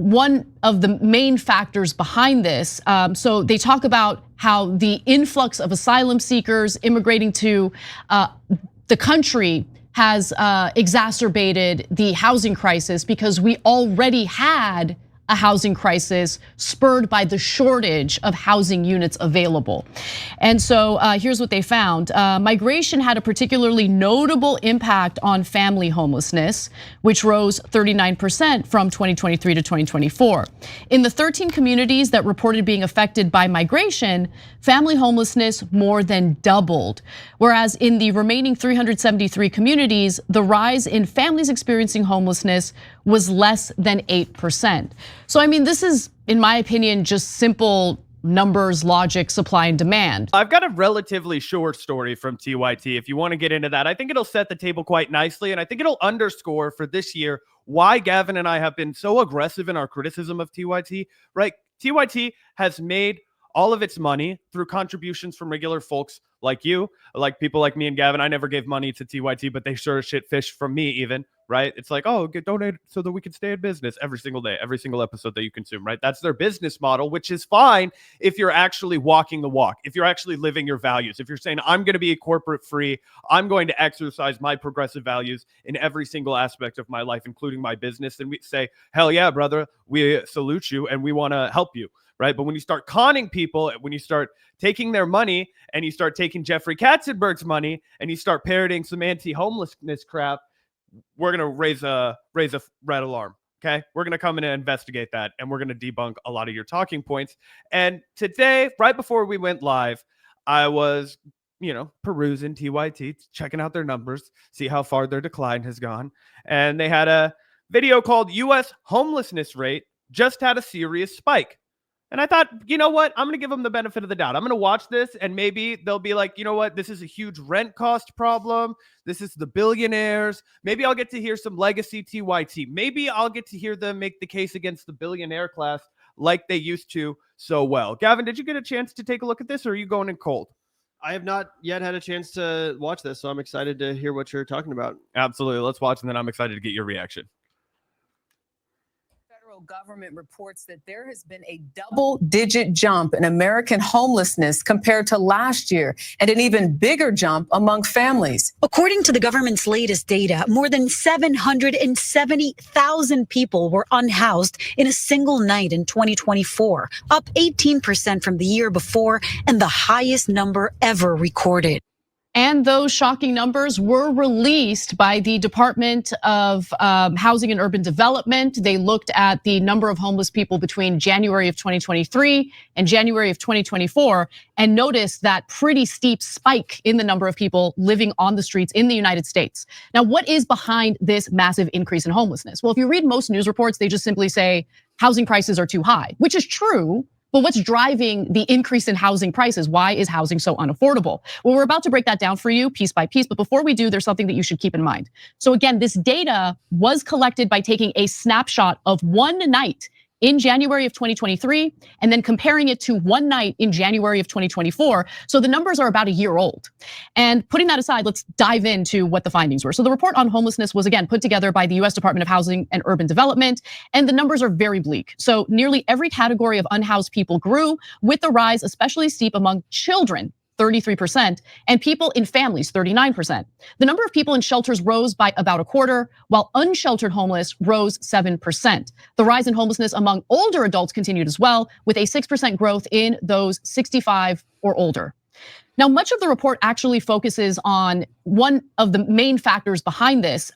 one of the main factors behind this. So they talk about how the influx of asylum seekers immigrating to the country has exacerbated the housing crisis because we already had a housing crisis spurred by the shortage of housing units available. And so here's what they found. Migration had a particularly notable impact on family homelessness, which rose 39% from 2023 to 2024. In the 13 communities that reported being affected by migration, family homelessness more than doubled. Whereas in the remaining 373 communities, the rise in families experiencing homelessness was less than 8%. So I mean, this is, in my opinion, just simple numbers, logic, supply and demand. I've got a relatively short story from TYT if you want to get into that. I think it'll set the table quite nicely, and I think it'll underscore for this year why Gavin and I have been so aggressive in our criticism of TYT, right? TYT has made all of its money through contributions from regular folks like you, like people like me and Gavin. I never gave money to TYT, but they sure as shit fish from me even, right? It's like, oh, get donated so that we can stay in business every single day, every single episode that you consume, right? That's their business model, which is fine if you're actually walking the walk, if you're actually living your values, if you're saying, I'm going to be corporate free, I'm going to exercise my progressive values in every single aspect of my life, including my business. And we say, hell yeah, brother, we salute you and we want to help you. Right. But when you start conning people, when you start taking their money and you start taking Jeffrey Katzenberg's money and you start parroting some anti-homelessness crap, we're going to raise a red alarm. OK, we're going to come in and investigate that. And we're going to debunk a lot of your talking points. And today, right before we went live, I was, perusing TYT, checking out their numbers, see how far their decline has gone. And they had a video called US homelessness rate just had a serious spike. And I thought, you know what? I'm going to give them the benefit of the doubt. I'm going to watch this and maybe they'll be like, you know what? This is a huge rent cost problem. This is the billionaires. Maybe I'll get to hear some legacy TYT. Maybe I'll get to hear them make the case against the billionaire class like they used to so well. Gavin, did you get a chance to take a look at this or are you going in cold? I have not yet had a chance to watch this, so I'm excited to hear what you're talking about. Absolutely. Let's watch and then I'm excited to get your reaction. Government reports that there has been a double-digit jump in American homelessness compared to last year, and an even bigger jump among families. According to the government's latest data, more than 770,000 people were unhoused in a single night in 2024, up 18% from the year before, and the highest number ever recorded. And those shocking numbers were released by the Department of Housing and Urban Development. They looked at the number of homeless people between January of 2023 and January of 2024 and noticed that pretty steep spike in the number of people living on the streets in the United States. Now, what is behind this massive increase in homelessness? Well, if you read most news reports, they just simply say housing prices are too high, which is true. But what's driving the increase in housing prices? Why is housing so unaffordable? Well, we're about to break that down for you piece by piece. But before we do, there's something that you should keep in mind. So again, this data was collected by taking a snapshot of one night in January of 2023 and then comparing it to one night in January of 2024. So the numbers are about a year old. And putting that aside, let's dive into what the findings were. So the report on homelessness was again put together by the US Department of Housing and Urban Development, and the numbers are very bleak. So nearly every category of unhoused people grew, with the rise especially steep among children, 33%, and people in families, 39%. The number of people in shelters rose by about a quarter, while unsheltered homeless rose 7%. The rise in homelessness among older adults continued as well, with a 6% growth in those 65 or older. Now, much of the report actually focuses on one of the main factors behind this.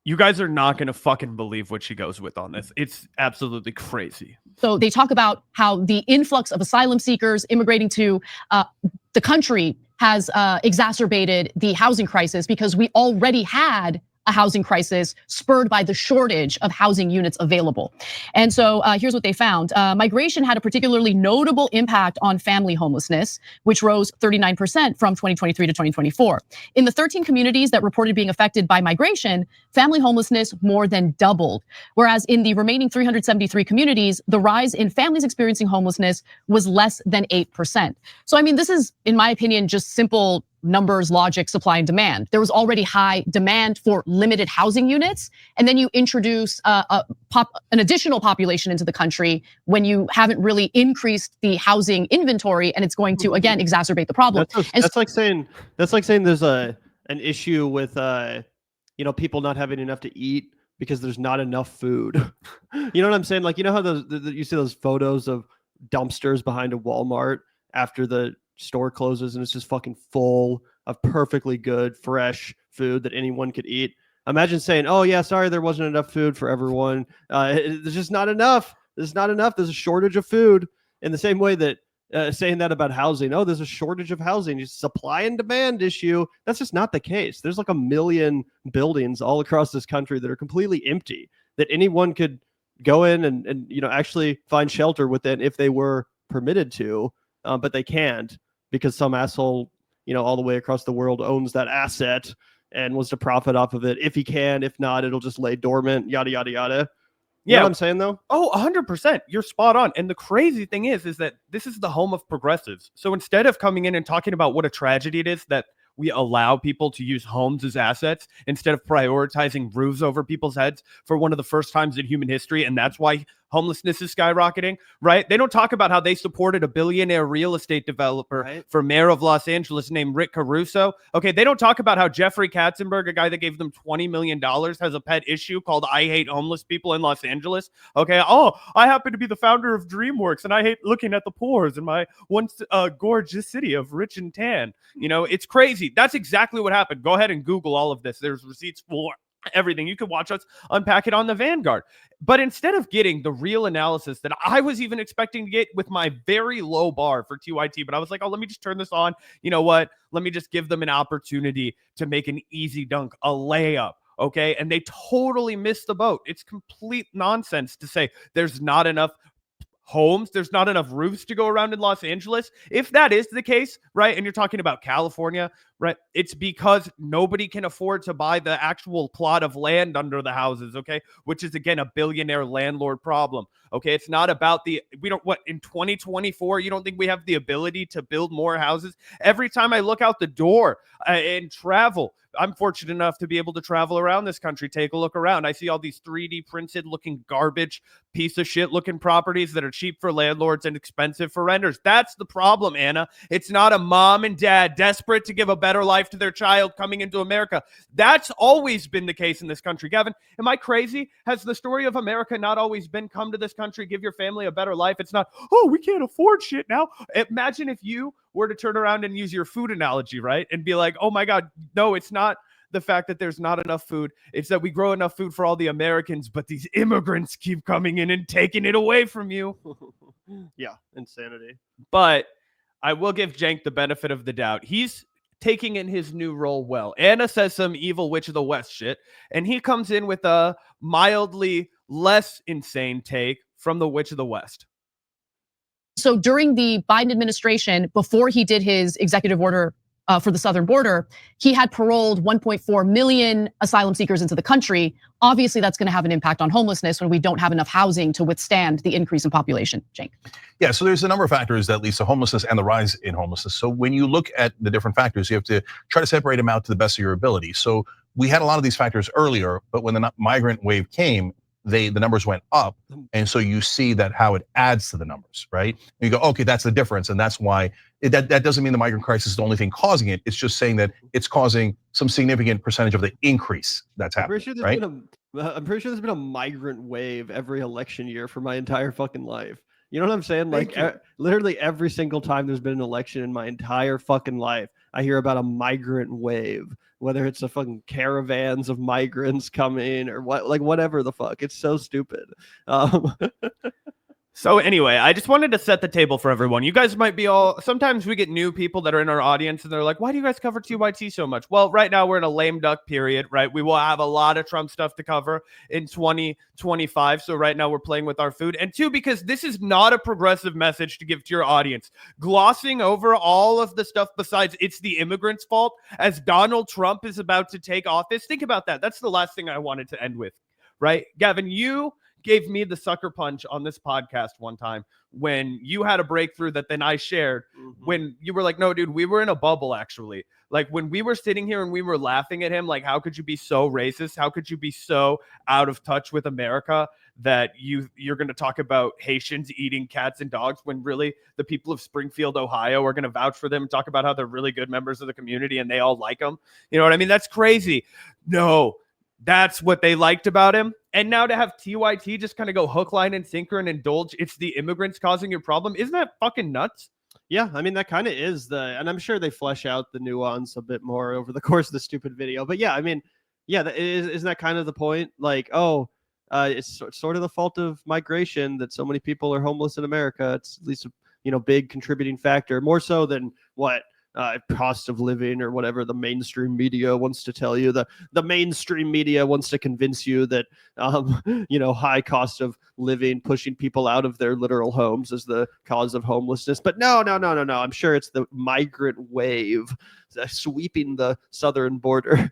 You guys are not going to fucking believe what she goes with on this. It's absolutely crazy. So they talk about how the influx of asylum seekers immigrating to the country has exacerbated the housing crisis because we already had a housing crisis spurred by the shortage of housing units available. And so here's what they found. Migration had a particularly notable impact on family homelessness, which rose 39% from 2023 to 2024. In the 13 communities that reported being affected by migration, family homelessness more than doubled. Whereas in the remaining 373 communities, the rise in families experiencing homelessness was less than 8%. So I mean, this is, in my opinion, just simple numbers, logic, supply and demand. There was already high demand for limited housing units, and then you introduce an additional population into the country when you haven't really increased the housing inventory, and it's going to again exacerbate the problem. That's like saying there's an issue with people not having enough to eat because there's not enough food. You know what I'm saying? Like, you know how you see those photos of dumpsters behind a Walmart after the store closes and it's just fucking full of perfectly good, fresh food that anyone could eat. Imagine saying, oh yeah, sorry, there wasn't enough food for everyone. There's just not enough. There's not enough. There's a shortage of food. In the same way that saying that about housing, oh, there's a shortage of housing, it's a supply and demand issue. That's just not the case. There's like 1 million buildings all across this country that are completely empty that anyone could go in and actually find shelter within if they were permitted to, but they can't because some asshole all the way across the world owns that asset and wants to profit off of it. If he can, if not, it'll just lay dormant, yada yada yada. You know what I'm saying though? Oh, 100%. You're spot on. And the crazy thing is that this is the home of progressives. So instead of coming in and talking about what a tragedy it is that we allow people to use homes as assets instead of prioritizing roofs over people's heads for one of the first times in human history, and that's why homelessness is skyrocketing, right? They don't talk about how they supported a billionaire real estate developer for mayor of Los Angeles named Rick Caruso. Okay, they don't talk about how Jeffrey Katzenberg, a guy that gave them $20 million, has a pet issue called I Hate Homeless People in Los Angeles. Okay, oh, I happen to be the founder of DreamWorks, and I hate looking at the poors in my once gorgeous city of rich and tan. It's crazy. That's exactly what happened. Go ahead and Google all of this. There's receipts for everything. You can watch us unpack it on the Vanguard. But instead of getting the real analysis that I was even expecting to get with my very low bar for TYT, but I was like, oh, let me just turn this on. You know what? Let me just give them an opportunity to make an easy dunk, a layup. Okay. And they totally missed the boat. It's complete nonsense to say there's not enough homes, there's not enough roofs to go around in Los Angeles. If that is the case, right, and you're talking about California, right, it's because nobody can afford to buy the actual plot of land under the houses, okay, which is, again, a billionaire landlord problem, okay? It's not about in 2024, you don't think we have the ability to build more houses? Every time I look out the door and travel, I'm fortunate enough to be able to travel around this country, take a look around. I see all these 3D printed looking garbage, piece of shit looking properties that are cheap for landlords and expensive for renters. That's the problem, Anna. It's not a mom and dad desperate to give a better life to their child coming into America. That's always been the case in this country. Gavin, am I crazy? Has the story of America not always been come to this country, give your family a better life? It's not, oh, we can't afford shit now. Imagine if you were to turn around and use your food analogy, right? And be like, oh my God, no, it's not the fact that there's not enough food. It's that we grow enough food for all the Americans, but these immigrants keep coming in and taking it away from you. Yeah, insanity. But I will give Cenk the benefit of the doubt. He's taking in his new role well. Anna says some evil Witch of the West shit, and he comes in with a mildly less insane take from the Witch of the West. So during the Biden administration, before he did his executive order for the southern border, he had paroled 1.4 million asylum seekers into the country. Obviously, that's going to have an impact on homelessness when we don't have enough housing to withstand the increase in population. Cenk. Yeah, so there's a number of factors that leads to homelessness and the rise in homelessness. So when you look at the different factors, you have to try to separate them out to the best of your ability. So we had a lot of these factors earlier, but when the migrant wave came, the numbers went up. And so you see that how it adds to the numbers, right? And you go, okay, that's the difference. And that's why that doesn't mean the migrant crisis is the only thing causing it. It's just saying that it's causing some significant percentage of the increase that's happening, right? I'm pretty sure there's been a migrant wave every election year for my entire fucking life. You know what I'm saying? Like literally every single time there's been an election in my entire fucking life, I hear about a migrant wave, whether it's a fucking caravans of migrants coming or what, like whatever the fuck. It's so stupid. So anyway, I just wanted to set the table for everyone. You guys might be sometimes we get new people that are in our audience and they're like, why do you guys cover TYT so much? Well, right now we're in a lame duck period, right? We will have a lot of Trump stuff to cover in 2025. So right now we're playing with our food. And two, because this is not a progressive message to give to your audience. Glossing over all of the stuff besides it's the immigrants' fault as Donald Trump is about to take office. Think about that. That's the last thing I wanted to end with, right? Gavin, you gave me the sucker punch on this podcast one time when you had a breakthrough that then I shared when you were like, no, dude, we were in a bubble actually. Like when we were sitting here and we were laughing at him, like, how could you be so racist? How could you be so out of touch with America that you're going to talk about Haitians eating cats and dogs when really the people of Springfield, Ohio are going to vouch for them and talk about how they're really good members of the community and they all like them. You know what I mean? That's crazy. No, that's what they liked about him. And now to have TYT just kind of go hook, line, and sinker and indulge, it's the immigrants causing your problem. Isn't that fucking nuts? Yeah, I mean, that kind of is and I'm sure they flesh out the nuance a bit more over the course of the stupid video. But yeah, I mean, yeah, isn't that kind of the point? Like, it's sort of the fault of migration that so many people are homeless in America. It's at least a big contributing factor, more so than what cost of living or whatever the mainstream media wants to tell you. The mainstream media wants to convince you that high cost of living pushing people out of their literal homes is the cause of homelessness. But no. I'm sure it's the migrant wave sweeping the southern border.